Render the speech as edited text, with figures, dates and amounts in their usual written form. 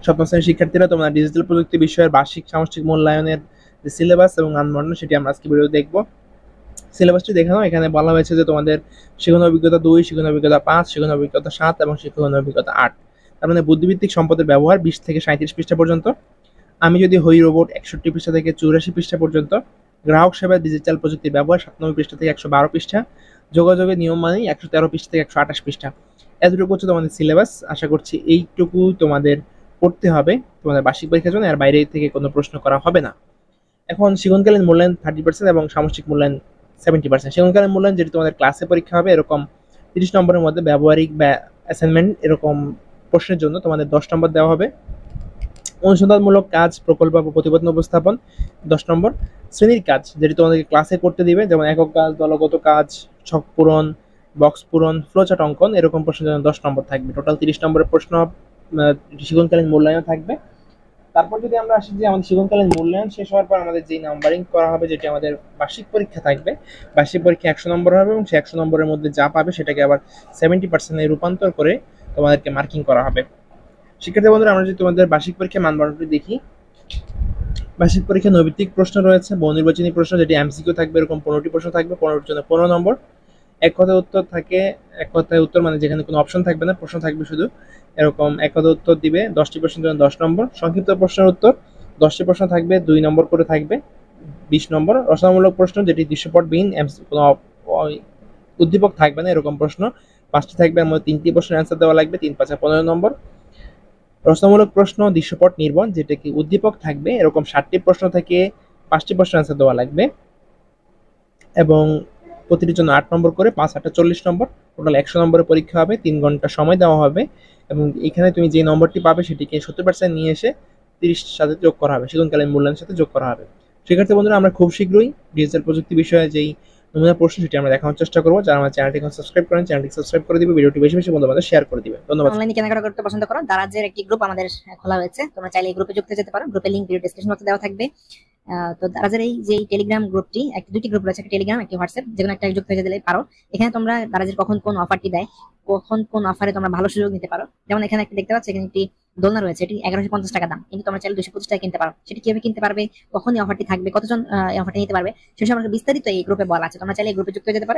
সপ্তম শ্রেণীর শিক্ষার্থীরা তোমরা ডিজিটাল প্রযুক্তি বিষয়ের বার্ষিক সামষ্টিক মূল্যায়নের যে সিলেবাস এবং মানদণ্ড সেটি আমরা আজকে ভিডিও দেখব। সিলেবাসটি দেখে নাও। এখানে বলা হয়েছে যে তোমাদের শিক্ষণ অভিজ্ঞতা 2, শিক্ষণ অভিজ্ঞতা 5, শিক্ষণ অভিজ্ঞতা 7 এবং শিক্ষণ অভিজ্ঞতা 8। তার মানে বুদ্ধিভিত্তিক সম্পদের ব্যবহার 20 থেকে 37 পৃষ্ঠা পর্যন্ত। আমি যদি হই রোবট 61 পৃষ্ঠা থেকে 84 পৃষ্ঠা পর্যন্ত। গ্রাহক সেবা ডিজিটাল প্রযুক্তির ব্যবহার 97 পৃষ্ঠা থেকে 112 পৃষ্ঠা। যোগাযোগের নিয়ম মানেই 113 পৃষ্ঠা থেকে 128 পৃষ্ঠা। এতটুকু হচ্ছে তোমাদের সিলেবাস। আশা করছি এইটুকু তোমাদের পড়তে হবে তোমাদের বার্ষিক পরীক্ষার জন্য, আর বাইরে থেকে কোনো প্রশ্ন করা হবে না। এখন শিক্ষণকালীন মূল্যায়ন 30% এবং সামষ্টিক মূল্যায়ন 70%। শিক্ষণকালীন মূল্যায়ন যেটি তোমাদের ক্লাসে পরীক্ষা হবে, এরকম 30 নম্বরের মধ্যে ব্যবহারিক বা অ্যাসাইনমেন্ট এরকম প্রশ্নের জন্য তোমাদের 10 নম্বর দেওয়া হবে। অনুসন্ধানমূলক কাজ, প্রকল্প বা প্রতিবেদন উপস্থাপন 10 নম্বর। শ্রেণীর কাজ যেটি তোমাদেরকে ক্লাসে করতে দিবে, যেমন একক কাজ, দলগত কাজ, ছক পূরণ, বক্স পূরণ, ফ্লোচার্ট অঙ্কন, এরকম প্রশ্নের জন্য 10 নম্বর থাকবে। টোটাল 30 নম্বরের প্রশ্ন শিক্ষণকালীন মূল্যায়ন থাকবে। তারপর যদি আমরা আসি যে আমাদের শিক্ষণকালীন মূল্যায়ন শেষ হওয়ার পর আমাদের যে নাম্বারিং করা হবে, যেটি আমাদের বার্ষিক পরীক্ষা থাকবে, বার্ষিক পরীক্ষা 100 নম্বর হবে এবং সেই 100 নম্বরের মধ্যে যা পাবে সেটাকে আবার 70% রূপান্তর করে তোমাদেরকে মার্কিং করা হবে। শিক্ষার্থী বন্ধুরা, আমরা যদি তোমাদের বার্ষিক পরীক্ষার মানদণ্ডটি দেখি, বার্ষিক পরীক্ষা নৈবিত্তিক প্রশ্ন রয়েছে, বহুনির্বাচনী প্রশ্ন যেটি এমসিকিউ থাকবে, এরকম 15টি প্রশ্ন থাকবে, 15টির জন্য 15 নম্বর। এক কথায় উত্তর থাকে, এক কথায় উত্তর মানে যেখানে কোনো অপশন থাকবে না, প্রশ্ন থাকবে শুধু, এরকম এক কথায় উত্তর দিবে। 10টি প্রশ্নের জন্য 10 নম্বর। সংক্ষিপ্ত প্রশ্নের উত্তর 10টি প্রশ্ন থাকবে, 2 নম্বর করে থাকবে, 20 নম্বর। রচনামূলক প্রশ্ন যেটি দৃশ্যপটবিহীন, কোনো উদ্দীপক থাকবে না, এরকম প্রশ্ন 5টি থাকবে, এর মধ্যে 3টি প্রশ্নের অ্যান্সার দেওয়া লাগবে, 3 5 15 নম্বর। রচনামূলক প্রশ্ন দৃশ্যপট নির্ভর, যেটা কি উদ্দীপক থাকবে, এরকম 60টি প্রশ্ন থেকে 5টি প্রশ্নের অ্যান্সার দেওয়া লাগবে এবং প্রতিটির জন্য 8 নম্বর করে, 5 8 40 নম্বর। টোটাল 100 নম্বরের পরীক্ষা হবে, 3 ঘন্টা সময় দেওয়া হবে এবং এখানে তুমি যে নম্বরটি পাবে সেটিকে 70% নিয়ে এসে 30 সাথে যোগ করা হবে, শিক্ষণকালীন মূল্যায়নের সাথে যোগ করা হবে। শিক্ষার্থী বন্ধুরা, আমরা খুব শীঘ্রই ডিজিটাল প্রযুক্তি বিষয়ে যেই নমুনা প্রশ্ন সেটি আমরা দেখানোর চেষ্টা করবো। যারা আমার চ্যানেলটি এখন সাবস্ক্রাইব করেন, চ্যানেলটি সাবস্ক্রাইব করে দিবে, ভিডিওটি বেশি বেশি বন্ধুদের শেয়ার করে দিবে। ধন্যবাদ। অনলাইনে কেনাকাটা করতে পছন্দ করো, দারাজের একটি গ্রুপ আমাদের খোলা হয়েছে, তোমরা চাইলে এই গ্রুপে যুক্ত হতে পারো। গ্রুপের লিংক ভিডিও ডেসক্রিপশন বক্সে দেওয়া থাকবে। তো দারাজের এই যে টেলিগ্রাম গ্রুপটি, দুটি গ্রুপ রয়েছে, একটা টেলিগ্রাম, একটা হোয়াটসঅ্যাপ, যেকোনো একটা যুক্ত হয়ে দিলে পারো। এখানে তোমরা দারাজের কখন কোন অফারটি দেয়, কখন কোন অফারে তোমরা ভালো সুযোগ নিতে পারো। যেমন এখানে একটা দেখতে পাচ্ছ, এখানে একটি দোলনা রয়েছে, এটি 1150 টাকা দাম, কিন্তু তোমরা চাইলে 225 টাকা কিনতে পারো। সেটি কিভাবে কিনতে পারবে, কখন এই অফারটি থাকবে, কতজন এই অফারটি নিতে পারবে, সেসব বিস্তারিত এই গ্রুপে বলা আছে। তোমরা চাইলে এই গ্রুপে যুক্ত হয়ে যেতে পারো।